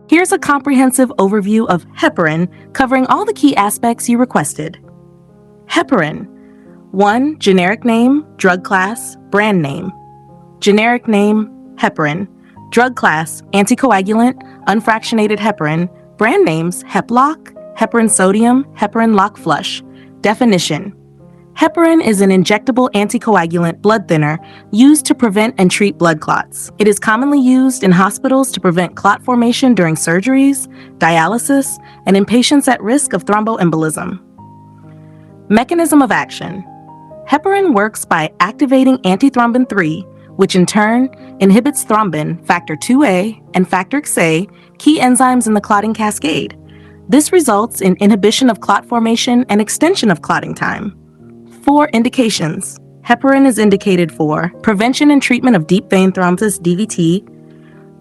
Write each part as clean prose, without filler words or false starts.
Here's a comprehensive overview of heparin covering all the key aspects you requested. Heparin. 1. Generic name, drug class, brand name. Generic name, heparin. Drug class, anticoagulant, unfractionated heparin. Brand names, Heplock, heparin sodium, heparin lock flush. Definition. Heparin is an injectable anticoagulant blood thinner used to prevent and treat blood clots. It is commonly used in hospitals to prevent clot formation during surgeries, dialysis, and in patients at risk of thromboembolism. Mechanism of action. Heparin works by activating antithrombin 3, which in turn inhibits thrombin, factor 2A, and factor XA, key enzymes in the clotting cascade. This results in inhibition of clot formation and extension of clotting time. 4 indications. Heparin is indicated for prevention and treatment of deep vein thrombosis DVT,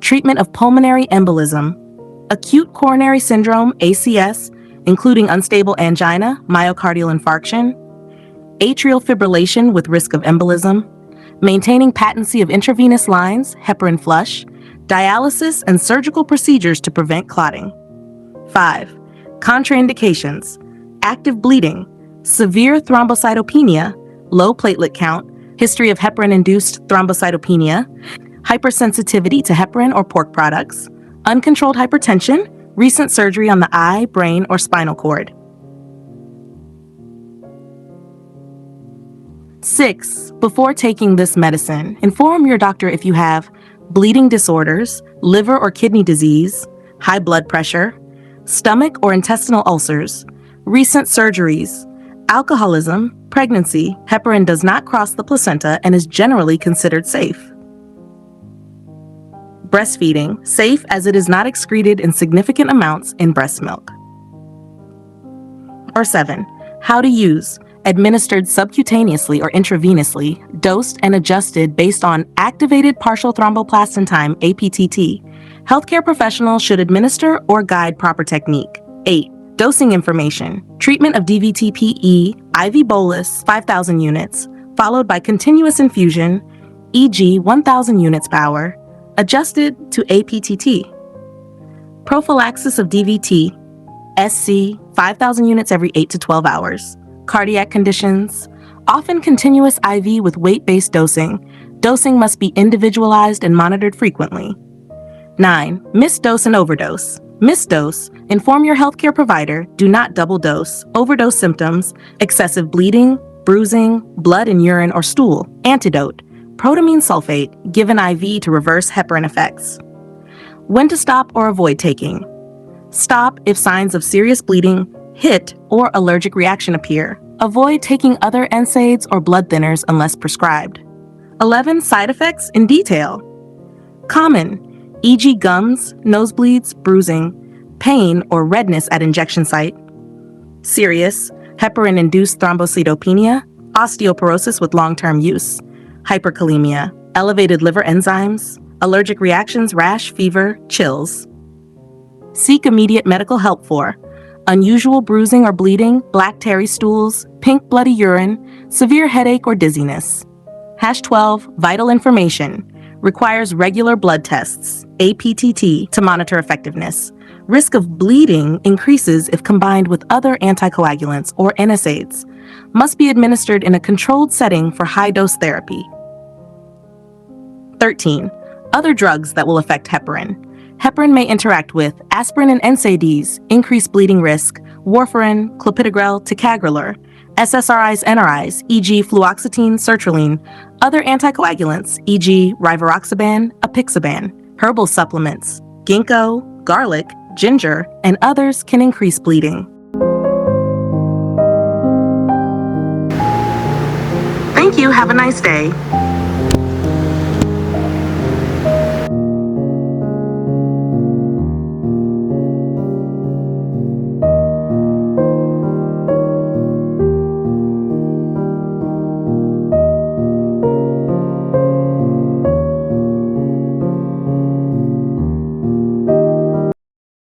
treatment of pulmonary embolism, acute coronary syndrome ACS, including unstable angina, myocardial infarction, atrial fibrillation with risk of embolism, maintaining patency of intravenous lines, heparin flush, dialysis and surgical procedures to prevent clotting. 5. Contraindications. Active bleeding, severe thrombocytopenia, low platelet count, history of heparin-induced thrombocytopenia, hypersensitivity to heparin or pork products, uncontrolled hypertension, recent surgery on the eye, brain, or spinal cord. 6. Before taking this medicine, inform your doctor if you have bleeding disorders, liver or kidney disease, high blood pressure, stomach or intestinal ulcers, recent surgeries, alcoholism, pregnancy. Heparin does not cross the placenta and is generally considered safe. Breastfeeding, safe as it is not excreted in significant amounts in breast milk. Or 7. How to use. Administered subcutaneously or intravenously, dosed and adjusted based on activated partial thromboplastin time, APTT. Healthcare professionals should administer or guide proper technique. 8. Dosing information. Treatment of DVT-PE, IV bolus, 5,000 units, followed by continuous infusion, e.g. 1,000 units per hour, adjusted to APTT. Prophylaxis of DVT, SC, 5,000 units every 8 to 12 hours. Cardiac conditions, often continuous IV with weight-based dosing. Dosing must be individualized and monitored frequently. 9. Misdose and overdose. Misdose, inform your healthcare provider, do not double dose. Overdose symptoms, excessive bleeding, bruising, blood in urine or stool. Antidote, protamine sulfate, given IV to reverse heparin effects. When to stop or avoid taking. Stop if signs of serious bleeding, HIT, or allergic reaction appear. Avoid taking other NSAIDs or blood thinners unless prescribed. 11. Side effects in detail. Common, e.g. gums, nosebleeds, bruising, pain or redness at injection site. Serious, heparin-induced thrombocytopenia, osteoporosis with long-term use, hyperkalemia, elevated liver enzymes, allergic reactions, rash, fever, chills. Seek immediate medical help for unusual bruising or bleeding, black tarry stools, pink bloody urine, severe headache or dizziness. #12. Vital information. Requires regular blood tests, APTT, to monitor effectiveness. Risk of bleeding increases if combined with other anticoagulants or NSAIDs. Must be administered in a controlled setting for high-dose therapy. 13. Other drugs that will affect heparin. Heparin may interact with aspirin and NSAIDs, increase bleeding risk, warfarin, clopidogrel, ticagrelor, SSRIs, NRIs, e.g. fluoxetine, sertraline, other anticoagulants, e.g. rivaroxaban, apixaban, herbal supplements, ginkgo, garlic, ginger, and others can increase bleeding. Thank you. Have a nice day.